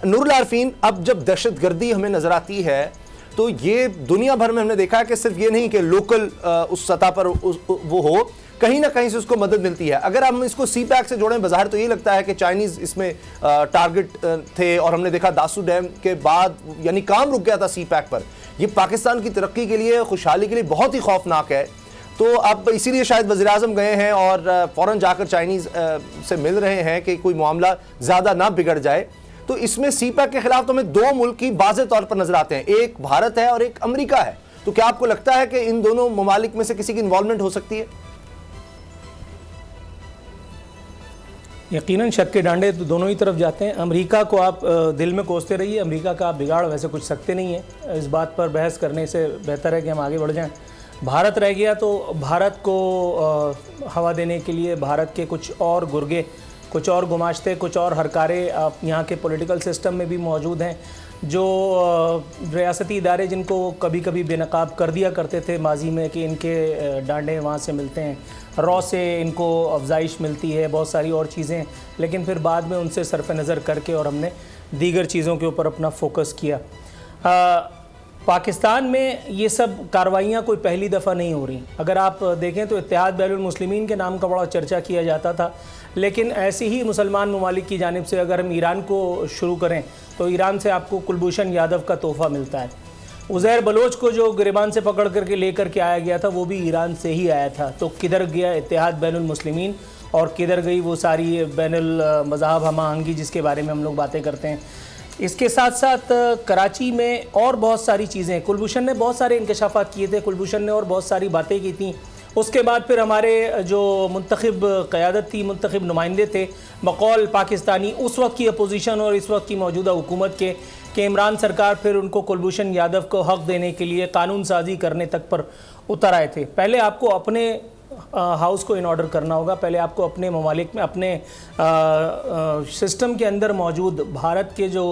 नूरुल आरफीन, अब जब दहशतगर्दी हमें नजर आती है तो ये दुनिया भर में हमने देखा है कि सिर्फ ये नहीं कि लोकल उस सतह पर वो हो, कहीं ना कहीं से उसको मदद मिलती है। अगर हम इसको सी पैक से जोड़ें, बाहर तो ये लगता है कि चाइनीज इसमें टारगेट थे, और हमने देखा दासू डैम के बाद यानी काम रुक गया था सी पैक पर। ये पाकिस्तान की तरक्की के लिए, खुशहाली के लिए बहुत ही खौफनाक है। तो अब इसीलिए शायद वज़ीर आज़म गए हैं और फ़ौरन जाकर चाइनीज़ से मिल रहे हैं कि कोई मामला ज़्यादा ना बिगड़ जाए। तो इसमें सी पैक के खिलाफ तो हमें दो मुल्क ही वाज़े तौर पर नजर आते हैं, एक भारत है और एक अमेरिका है। तो क्या आपको लगता है कि इन दोनों ममालिक में से किसी की इन्वॉल्वमेंट हो सकती है? यकीनन शक के डांडे तो दोनों ही तरफ जाते हैं। अमेरिका को आप दिल में कोसते रहिए, अमेरिका का आप बिगाड़ वैसे कुछ सकते नहीं है। इस बात पर बहस करने से बेहतर है कि हम आगे बढ़ जाएं। भारत रह गया तो भारत को हवा देने के लिए भारत के कुछ और गुर्गे, कुछ और गुमाश्ते, कुछ और हरकारे यहाँ के पॉलिटिकल सिस्टम में भी मौजूद हैं, जो रियासती इदारे जिनको कभी कभी बेनकाब कर दिया करते थे माजी में कि इनके डांडे वहाँ से मिलते हैं, रॉ से इनको अफजाइश मिलती है, बहुत सारी और चीज़ें, लेकिन फिर बाद में उनसे सरफ नज़र करके और हमने दीगर चीज़ों के ऊपर अपना फोकस किया। पाकिस्तान में ये सब कार्रवाइयाँ कोई पहली दफ़ा नहीं हो रही। अगर आप देखें तो इत्तेहाद बैनुल मुस्लिमीन के नाम का बड़ा चर्चा किया जाता था, लेकिन ऐसे ही मुसलमान ममालिक की जानिब से अगर हम ईरान को शुरू करें तो ईरान से आपको कुलभूषण यादव का तोहफ़ा मिलता है। उज़ैर बलोच को जो गिरबान से पकड़ करके लेकर के आया गया था वो भी ईरान से ही आया था। तो किधर गया इत्तेहाद बैनुल मुस्लिमीन और किधर गई वो सारी बैनुल मज़हब हम आहंगी जिसके बारे में हम लोग बातें करते हैं। इसके साथ साथ कराची में और बहुत सारी चीज़ें, कुलभूषण ने बहुत सारे इंकशाफात किए थे, कुलभूषण ने और बहुत सारी बातें की थी। उसके बाद फिर हमारे जो मुंतखब क़यादत थी, मुंतखब नुमाइंदे थे बकौल पाकिस्तानी उस वक्त की अपोजिशन और इस वक्त की मौजूदा हुकूमत के इमरान सरकार फिर उनको कुलभूषण यादव को हक़ देने के लिए कानून साजी करने तक पर उतर आए थे। पहले आपको अपने हाउस को इन ऑर्डर करना होगा, पहले आपको अपने ममालिक में, अपने सिस्टम के अंदर मौजूद भारत के जो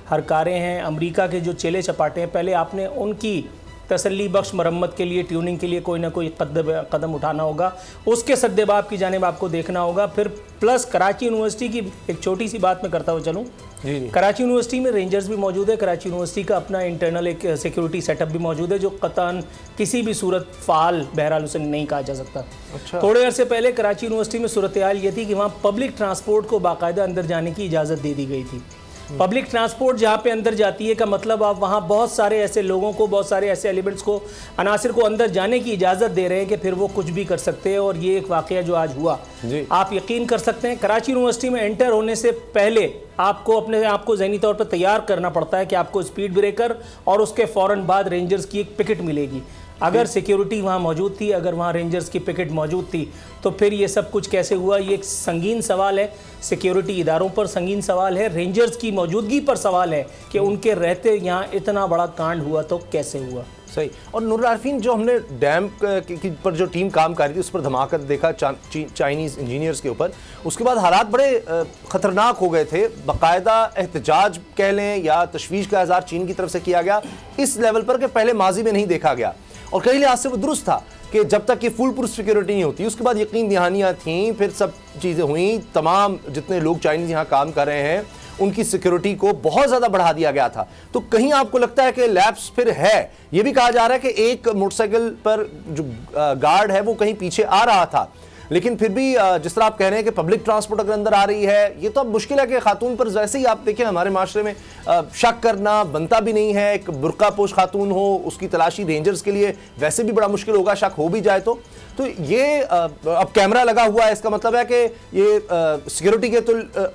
हरकारे हैं, अमेरिका के जो चेले चपाटे हैं, पहले आपने उनकी तसल्ली बख्श मरम्मत के लिए, ट्यूनिंग के लिए कोई ना कोई कदम उठाना होगा। उसके सद्देबाब की जानिब आपको देखना होगा। फिर प्लस कराची यूनिवर्सिटी की एक छोटी सी बात मैं करता हुआ चलूँ, कराची यूनिवर्सिटी में रेंजर्स भी मौजूद है। कराची यूनिवर्सिटी का अपना इंटरनल एक सिक्योरिटी सेटअप भी मौजूद है जो कतन किसी भी सूरत फ़ाल बहरहाल उसे नहीं कहा जा सकता। अच्छा। थोड़े अरसे पहले कराची यूनिवर्सिटी में सूरत हाल ये थी कि वहाँ पब्लिक ट्रांसपोर्ट को बाकायदा अंदर जाने की इजाज़त दे दी गई थी। पब्लिक ट्रांसपोर्ट जहाँ पे अंदर जाती है का मतलब आप वहाँ बहुत सारे ऐसे लोगों को, बहुत सारे ऐसे एलिमेंट्स को, अनासिर को अंदर जाने की इजाज़त दे रहे हैं कि फिर वो कुछ भी कर सकते हैं। और ये एक वाक़या जो आज हुआ, आप यकीन कर सकते हैं कराची यूनिवर्सिटी में एंटर होने से पहले आपको अपने आप को ज़हनी तौर पर तैयार करना पड़ता है कि आपको स्पीड ब्रेकर और उसके फ़ौरन बाद रेंजर्स की एक पिकेट मिलेगी। अगर सिक्योरिटी वहाँ मौजूद थी, अगर वहाँ रेंजर्स की पिकेट मौजूद थी, तो फिर ये सब कुछ कैसे हुआ? ये एक संगीन सवाल है, सिक्योरिटी इदारों पर संगीन सवाल है, रेंजर्स की मौजूदगी पर सवाल है कि उनके रहते यहाँ इतना बड़ा कांड हुआ तो कैसे हुआ। सही। और नूरुल आरफीन, जो हमने डैम पर जो टीम काम कर रही थी उस पर धमाका देखा चाइनीज़ इंजीनियर्स के ऊपर, उसके बाद हालात बड़े ख़तरनाक हो गए थे। बाकायदा एहतजाज कह लें या तशवीश का इज़हार चीन की तरफ से किया गया इस लेवल पर कि पहले माजी में नहीं देखा गया। और कई लिहाज से वो दुरुस्त था कि जब तक ये फुल प्रूफ सिक्योरिटी नहीं होती, उसके बाद यकीन दहानियाँ थीं, फिर सब चीज़ें हुई। तमाम जितने लोग चाइनीज़ यहाँ काम कर रहे हैं उनकी सिक्योरिटी को बहुत ज़्यादा बढ़ा दिया गया था। तो कहीं आपको लगता है कि लैप्स फिर है? ये भी कहा जा रहा है कि एक मोटरसाइकिल पर जो गार्ड है वो कहीं पीछे आ रहा था, लेकिन फिर भी जिस तरह आप कह रहे हैं कि पब्लिक ट्रांसपोर्ट अगर अंदर आ रही है, ये तो अब मुश्किल है कि खातून पर वैसे ही आप देखिए हमारे माशरे में शक करना बनता भी नहीं है। एक बुर्का पोश खातून हो, उसकी तलाशी रेंजर्स के लिए वैसे भी बड़ा मुश्किल होगा, शक हो भी जाए तो ये अब कैमरा लगा हुआ है, इसका मतलब है कि ये सिक्योरिटी के तो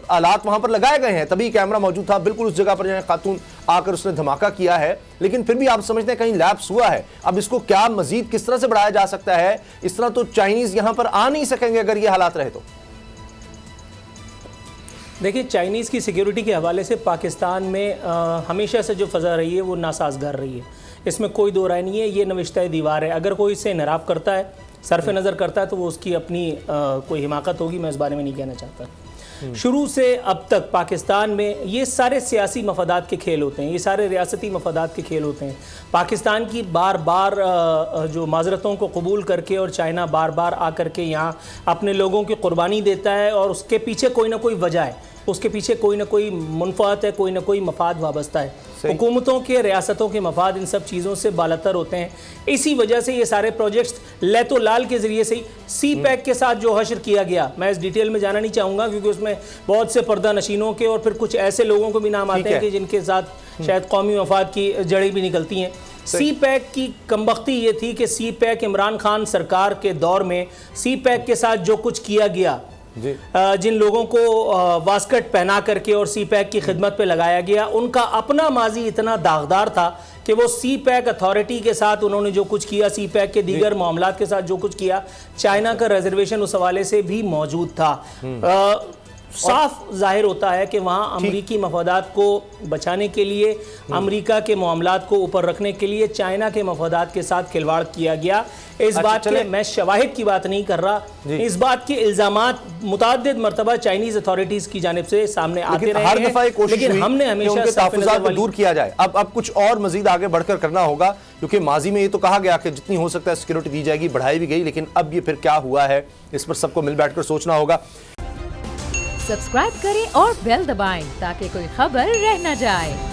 आलात वहाँ पर लगाए गए हैं, तभी कैमरा मौजूद था बिल्कुल उस जगह पर जहाँ खातून आकर उसने धमाका किया है। लेकिन फिर भी आप समझते हैं कहीं लैप्स हुआ है। अब इसको क्या मजीद किस तरह से बढ़ाया जा सकता है? इस तरह तो चाइनीज़ यहाँ पर आ नहीं सकेंगे अगर ये हालात रहे तो। देखिए, चाइनीज़ की सिक्योरिटी के हवाले से पाकिस्तान में हमेशा से जो फ़ज़ा रही है वो नासाज़गार रही है, इसमें कोई दो राय नहीं है। ये नविश्ता दीवार है, अगर कोई इसे इनराफ़ करता है, सरफ नज़र करता है, तो वो उसकी अपनी कोई हिमाकत होगी, मैं इस बारे में नहीं कहना चाहता। शुरू से अब तक पाकिस्तान में ये सारे सियासी मफादात के खेल होते हैं, ये सारे रियासती मफादात के खेल होते हैं। पाकिस्तान की बार बार जो माजरतों को कबूल करके और चाइना बार बार आकर के यहाँ अपने लोगों की कुर्बानी देता है और उसके पीछे कोई ना कोई वजह है, उसके पीछे कोई ना कोई मुनफ़ात है, कोई ना कोई मफाद वाबस्ता है। हुकूमतों के, रियासतों के मफाद इन सब चीज़ों से बालातर होते हैं। इसी वजह से ये सारे प्रोजेक्ट्स लैतो लाल के ज़रिए से ही सी पैक के साथ जो हशर किया गया, मैं इस डिटेल में जाना नहीं चाहूँगा क्योंकि उसमें बहुत से पर्दा नशीनों के और फिर कुछ ऐसे लोगों को भी नाम आते हैं कि जिनके साथ शायद कौमी मफाद की जड़ें भी निकलती हैं। सी पैक की कमबख्ती ये थी कि सी पैक इमरान खान सरकार के दौर में सी पैक के साथ जो कुछ किया गया, जिन लोगों को वास्कट पहना करके और सी पैक की खिदमत पे लगाया गया, उनका अपना माजी इतना दागदार था कि वो सी पैक अथॉरिटी के साथ उन्होंने जो कुछ किया, सी पैक के दीगर मामलात के साथ जो कुछ किया, चाइना का रिजर्वेशन उस हवाले से भी मौजूद था। साफ जाहिर होता है कि वहाँ अमरीकी मफादात को बचाने के लिए, अमरीका के मामलात को ऊपर रखने के लिए चाइना के मफादात के साथ खिलवाड़ किया गया। इस बात के, मैं शवाहिद की बात नहीं कर रहा, इस बात के इल्जामात मुताद्दिद मरतबा चाइनीज अथॉरिटीज की जानिब से सामने आते रहे हैं, लेकिन हमने हमेशा तहफ़्फ़ुज़ात को दूर किया जाए। अब कुछ और मजीद आगे बढ़कर करना होगा, क्योंकि माजी में ये तो कहा गया कि जितनी हो सकता है सिक्योरिटी दी जाएगी, बढ़ाई भी गई, लेकिन अब ये फिर क्या हुआ है इस पर सबको मिल बैठकर सोचना होगा। सब्सक्राइब करें और बेल दबाएं ताकि कोई खबर रह न जाए।